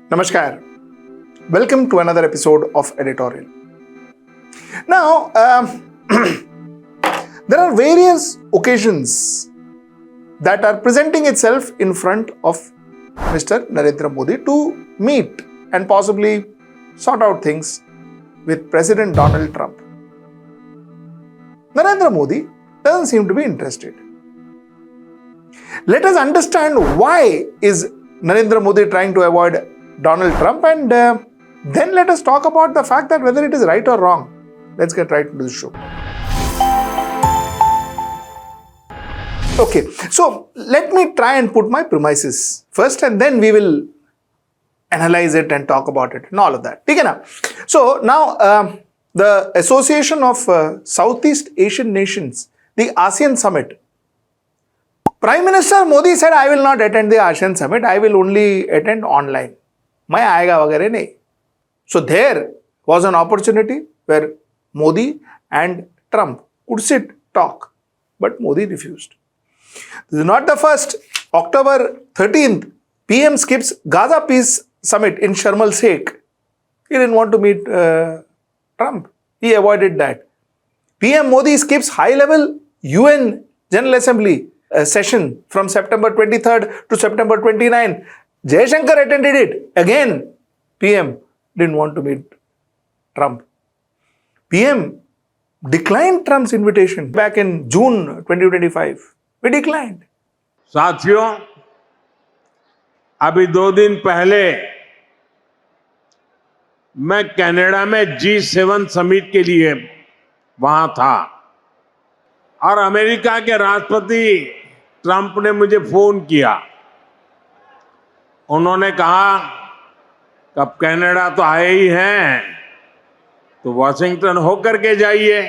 Namaskar. Welcome to another episode of Editorial. Now, there are various occasions that are presenting itself in front of Mr. Narendra Modi to meet and possibly sort out things with President Donald Trump. Narendra Modi doesn't seem to be interested. Let us understand why is Narendra Modi trying to avoid Donald Trump, and then let us talk about the fact that whether it is right or wrong. Let's get right into the show. Okay, so let me try and put my premises first, and then we will analyze it and talk about it and all of that. Okay, now. So now the Association of Southeast Asian Nations, the ASEAN Summit. Prime Minister Modi said, I will not attend the ASEAN Summit, I will only attend online. मैं आएगा वगैरह नहीं. So there was an opportunity where Modi and Trump could sit, talk, but Modi refused. This is not the first. October 13th, PM skips Gaza Peace Summit in Sharm el-Sheikh. He didn't want to meet Trump. He avoided that. PM Modi skips high-level UN General Assembly session from September 23rd to September 29th. Jaishankar attended it. Again, PM didn't want to meet Trump. PM declined Trump's invitation back in June 2025. We declined. साथियों, अभी 2 दिन पहले मैं Canada में G7 summit के लिए वहां था और अमेरिका के राष्ट्रपति ट्रंप ने मुझे फोन किया. उन्होंने कहा कि अब कनाडा तो आए ही हैं तो वॉशिंगटन होकर के जाइए,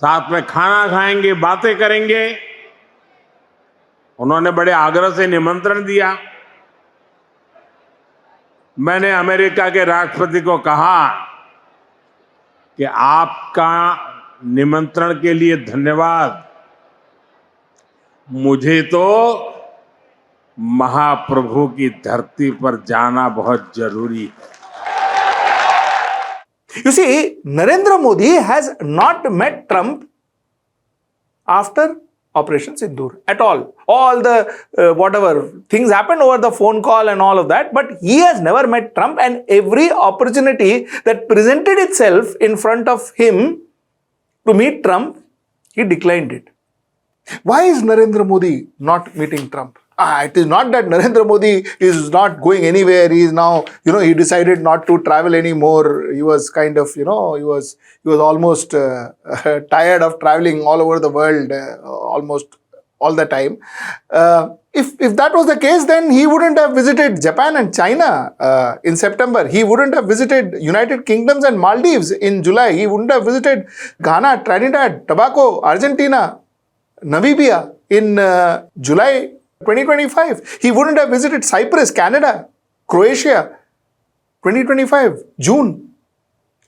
साथ में खाना खाएंगे, बातें करेंगे. उन्होंने बड़े आग्रह से निमंत्रण दिया. मैंने अमेरिका के राष्ट्रपति को कहा कि आपका निमंत्रण के लिए धन्यवाद, मुझे तो महाप्रभु की धरती पर जाना बहुत जरूरी है. You see, Narendra Modi has not met Trump after Operation Sindoor at all. All the whatever things happened over the phone call and all of that, but he has never met Trump, and every opportunity that presented itself in front of him to meet Trump, he declined it. Why is Narendra Modi not meeting Trump? It is not that Narendra Modi is not going anywhere. He is now, he decided not to travel anymore. He was kind of, he was almost tired of traveling all over the world, almost all the time. If that was the case, then he wouldn't have visited Japan and China in September. He wouldn't have visited United Kingdoms and Maldives in July. He wouldn't have visited Ghana, Trinidad, Tobago, Argentina, Namibia in July 2025. He wouldn't have visited Cyprus, Canada, Croatia, 2025, June.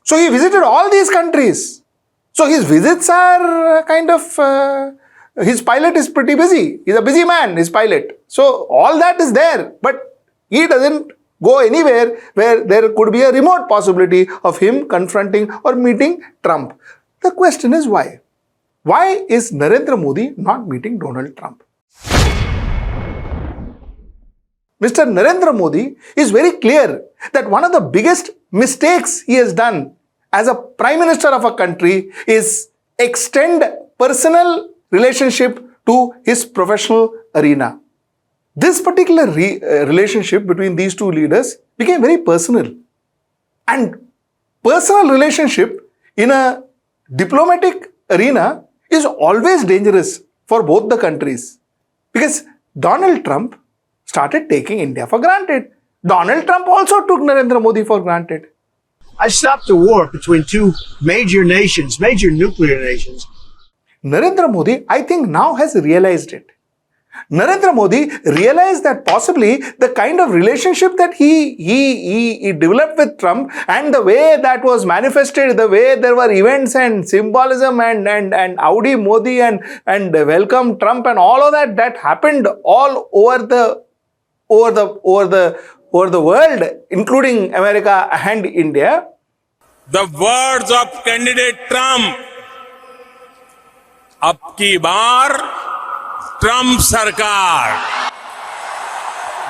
So he visited all these countries. So his visits are kind of, his pilot is pretty busy. He's a busy man, his pilot. So all that is there, but he doesn't go anywhere where there could be a remote possibility of him confronting or meeting Trump. The question is why? Why is Narendra Modi not meeting Donald Trump? Mr. Narendra Modi is very clear that one of the biggest mistakes he has done as a Prime Minister of a country is extend personal relationship to his professional arena. This particular relationship between these two leaders became very personal. And personal relationship in a diplomatic arena is always dangerous for both the countries. Because Donald Trump started taking India for granted. Donald Trump also took Narendra Modi for granted. I stopped the war between two major nations, major nuclear nations. Narendra Modi, I think, now has realized it. Narendra Modi realized that possibly the kind of relationship that he developed with Trump and the way that was manifested, the way there were events and symbolism and Audi Modi and welcome Trump and all of that happened all over the over the world, including America and India. The words of candidate Trump. अब की बार Trump सरकार.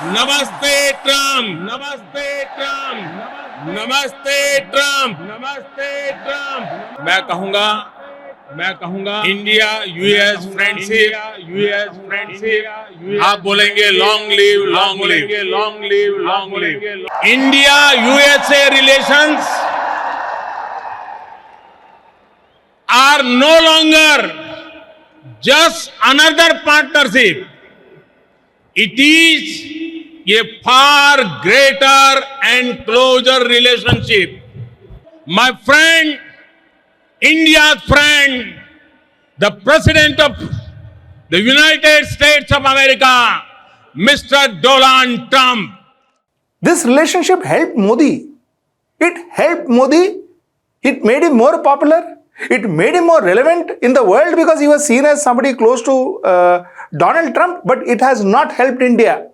नमस्ते Trump. नमस्ते Trump. नमस्ते Trump. नमस्ते Trump. मैं कहूंगा India US friendship. आप बोलेंगे long live, long live, long live, long live. India USA relations are no longer just another partnership. It is a far greater and closer relationship. My friend, India's friend, the President of the United States of America, Mr. Donald Trump. This relationship helped Modi. It helped Modi. It made him more popular. It made him more relevant in the world because he was seen as somebody close to Donald Trump, but it has not helped India.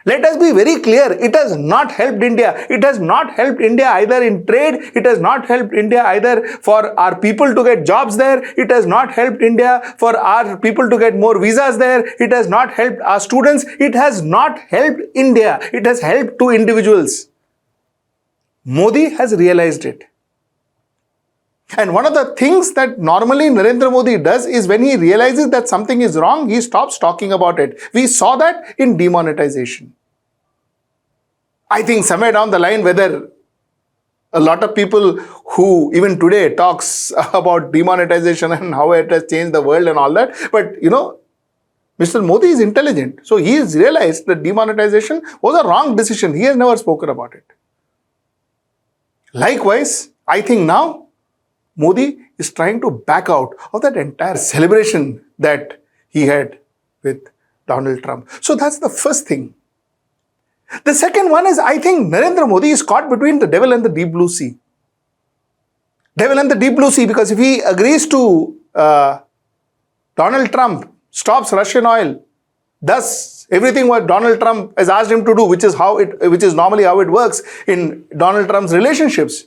Let us be very clear. It has not helped India. It has not helped India either in trade. It has not helped India either for our people to get jobs there. It has not helped India for our people to get more visas there. It has not helped our students. It has not helped India. It has helped two individuals. Modi has realized it. And one of the things that normally Narendra Modi does is when he realizes that something is wrong, he stops talking about it. We saw that in demonetization. I think somewhere down the line, whether a lot of people who even today talks about demonetization and how it has changed the world and all that, but Mr. Modi is intelligent. So he has realized that demonetization was a wrong decision. He has never spoken about it. Likewise, I think now Modi is trying to back out of that entire celebration that he had with Donald Trump. So that's the first thing. The second one is, I think Narendra Modi is caught between the devil and the deep blue sea. Devil and the deep blue sea, because if he agrees to Donald Trump, stops Russian oil, thus everything what Donald Trump has asked him to do, which is normally how it works in Donald Trump's relationships.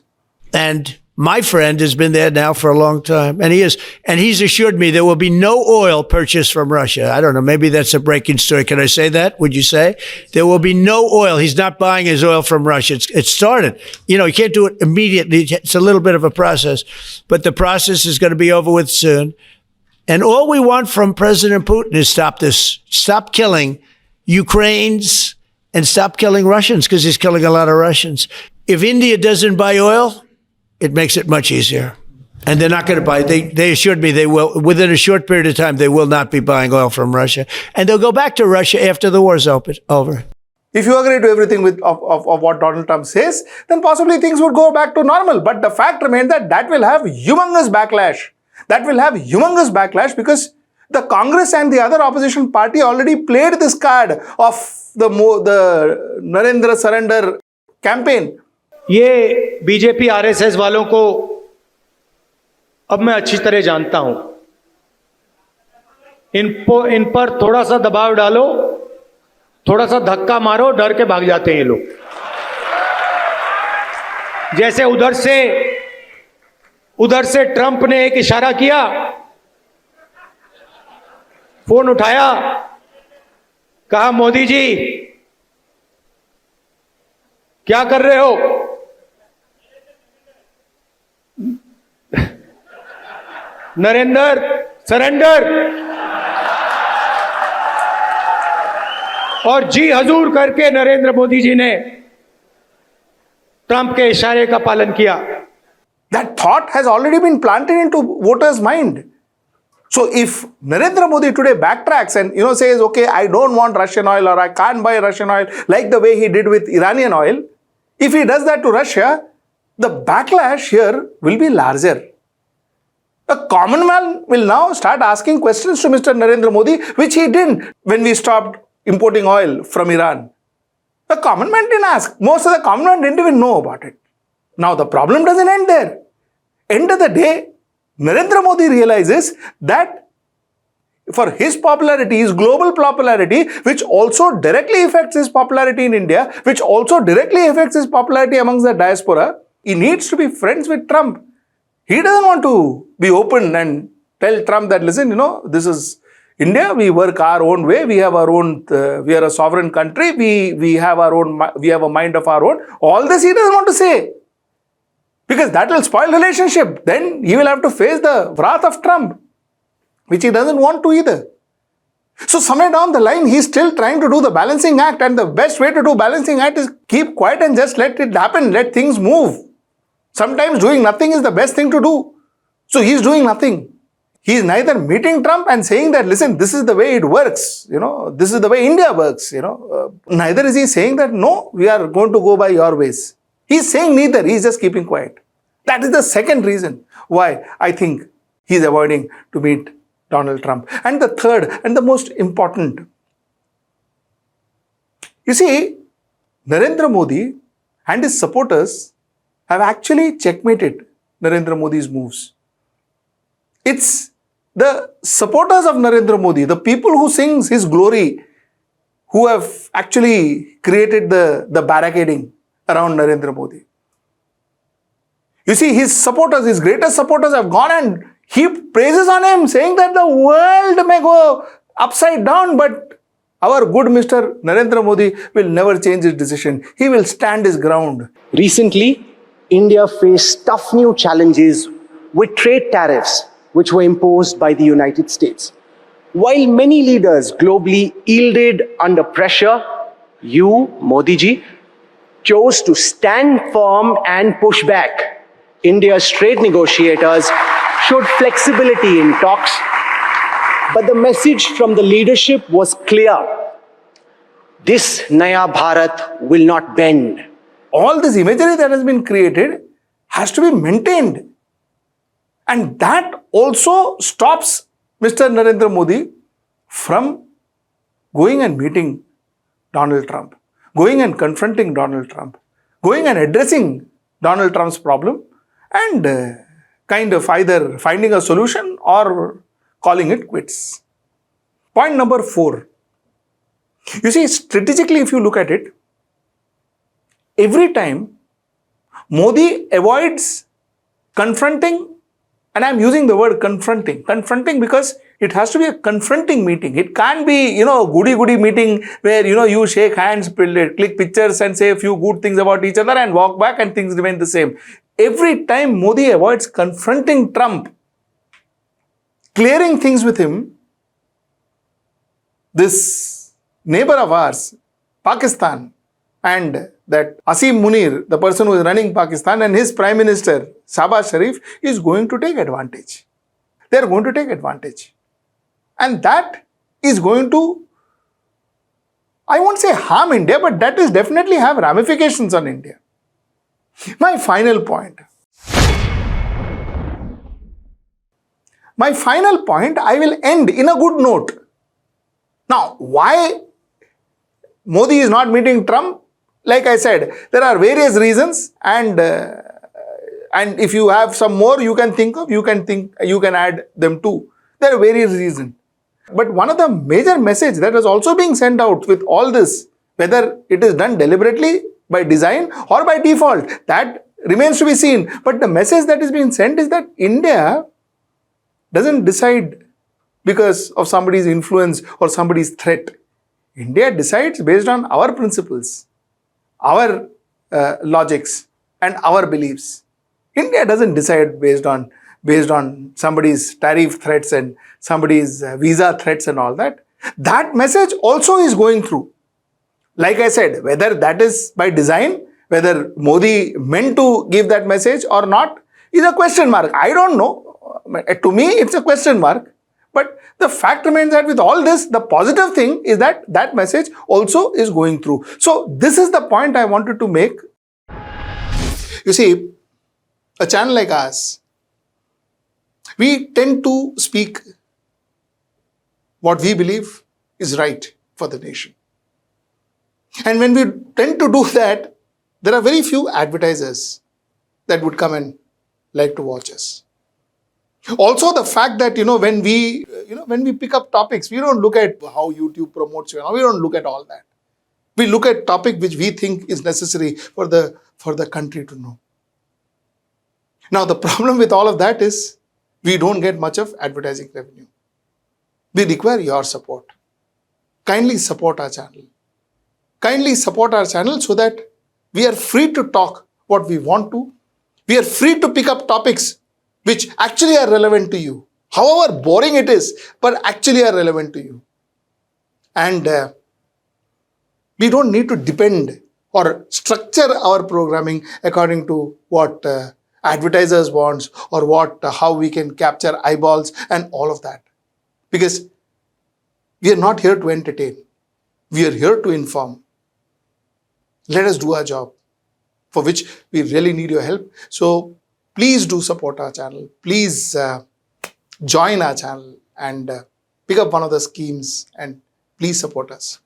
And my friend has been there now for a long time, and he's assured me there will be no oil purchased from Russia. I don't know, maybe that's a breaking story. Can I say that? Would you say? There will be no oil. He's not buying his oil from Russia. It started. You can't do it immediately. It's a little bit of a process, but the process is going to be over with soon. And all we want from President Putin is stop this. Stop killing Ukrainians and stop killing Russians, because he's killing a lot of Russians. If India doesn't buy oil, it makes it much easier. And they're not going to buy. They assured me they will. Within a short period of time, they will not be buying oil from Russia. And they'll go back to Russia after the war's over. If you agree to everything of what Donald Trump says, then possibly things would go back to normal. But the fact remains that will have humongous backlash. That will have humongous backlash because the Congress and the other opposition party already played this card of the Narendra surrender campaign. ये BJP RSS वालों को अब मैं अच्छी तरह जानता हूं. इन पर थोड़ा सा दबाव डालो, थोड़ा सा धक्का मारो, डर के भाग जाते हैं ये लोग. जैसे उधर से ट्रंप ने एक इशारा किया, फोन उठाया, कहा मोदी जी क्या कर रहे हो? नरेंद्र सरेंडर. और जी हजूर करके नरेंद्र मोदी जी ने ट्रंप के इशारे का पालन किया. That thought has already been planted into voters' mind. So if Narendra Modi today backtracks and says, okay, I don't want Russian oil or I can't buy Russian oil like the way he did with Iranian oil, if he does that to Russia, the backlash here will be larger. The common man will now start asking questions to Mr. Narendra Modi, which he didn't when we stopped importing oil from Iran. The common man didn't ask. Most of the common man didn't even know about it. Now the problem doesn't end there. End of the day, Narendra Modi realizes that for his popularity, his global popularity, which also directly affects his popularity in India, which also directly affects his popularity amongst the diaspora, he needs to be friends with Trump. He doesn't want to be open and tell Trump that, listen, this is India, we work our own way, we have our own, we are a sovereign country, we have our own, we have a mind of our own. All this he doesn't want to say. Because that will spoil relationship. Then he will have to face the wrath of Trump, which he doesn't want to either. So somewhere down the line, he's still trying to do the balancing act, and the best way to do balancing act is keep quiet and just let it happen, let things move. Sometimes doing nothing is the best thing to do. So he's doing nothing. He is neither meeting Trump and saying that, listen, this is the way it works, this is the way India works, Neither is he saying that, no, we are going to go by your ways. He's saying neither, he's just keeping quiet. That is the second reason why I think he's avoiding to meet Donald Trump. And the third and the most important, you see, Narendra Modi and his supporters have actually checkmated Narendra Modi's moves. It's the supporters of Narendra Modi, the people who sings his glory, who have actually created the barricading around Narendra Modi. You see, his supporters, his greatest supporters have gone and heaped praises on him, saying that the world may go upside down, but our good Mr. Narendra Modi will never change his decision. He will stand his ground. Recently, India faced tough new challenges with trade tariffs, which were imposed by the United States. While many leaders globally yielded under pressure, you, Modi ji, chose to stand firm and push back. India's trade negotiators showed flexibility in talks, but the message from the leadership was clear. This Naya Bharat will not bend. All this imagery that has been created has to be maintained. And that also stops Mr. Narendra Modi from going and meeting Donald Trump, going and confronting Donald Trump, going and addressing Donald Trump's problem, and kind of either finding a solution or calling it quits. Point number 4. You see, strategically, if you look at it, every time Modi avoids confronting, and I'm using the word confronting because it has to be a confronting meeting. It can't be, a goody-goody meeting where, you shake hands, click pictures and say a few good things about each other and walk back and things remain the same. Every time Modi avoids confronting Trump, clearing things with him, this neighbor of ours, Pakistan, and that Asim Munir, the person who is running Pakistan, and his Prime Minister, Shahbaz Sharif, is going to take advantage. They are going to take advantage. And that is going to, I won't say harm India, but that is definitely have ramifications on India. My final point, I will end in a good note. Now, why Modi is not meeting Trump? Like I said, there are various reasons, and if you have some more you can think of, you can add them too. There are various reasons. But one of the major message that is also being sent out with all this, whether it is done deliberately, by design or by default, that remains to be seen. But the message that is being sent is that India doesn't decide because of somebody's influence or somebody's threat. India decides based on our principles, our logics and our beliefs. India doesn't decide based on somebody's tariff threats and somebody's visa threats and all that. That message also is going through. Like I said, whether that is by design, whether Modi meant to give that message or not, is a question mark. I don't know. To me, it's a question mark. But the fact remains that with all this, the positive thing is that that message also is going through. So this is the point I wanted to make. You see, a channel like ours, we tend to speak what we believe is right for the nation. And when we tend to do that, there are very few advertisers that would come and like to watch us. Also, the fact that when we pick up topics, we don't look at how YouTube promotes you. We don't look at all that. We look at topic which we think is necessary for the country to know. Now, the problem with all of that is we don't get much of advertising revenue. We require your support. Kindly support our channel. Kindly support our channel so that we are free to talk what we want to. We are free to pick up topics which actually are relevant to you. However boring it is, but actually are relevant to you. And we don't need to depend or structure our programming according to what advertisers want or how we can capture eyeballs and all of that. Because we are not here to entertain. We are here to inform. Let us do our job, for which we really need your help. So please do support our channel. Please join our channel and pick up one of the schemes and please support us.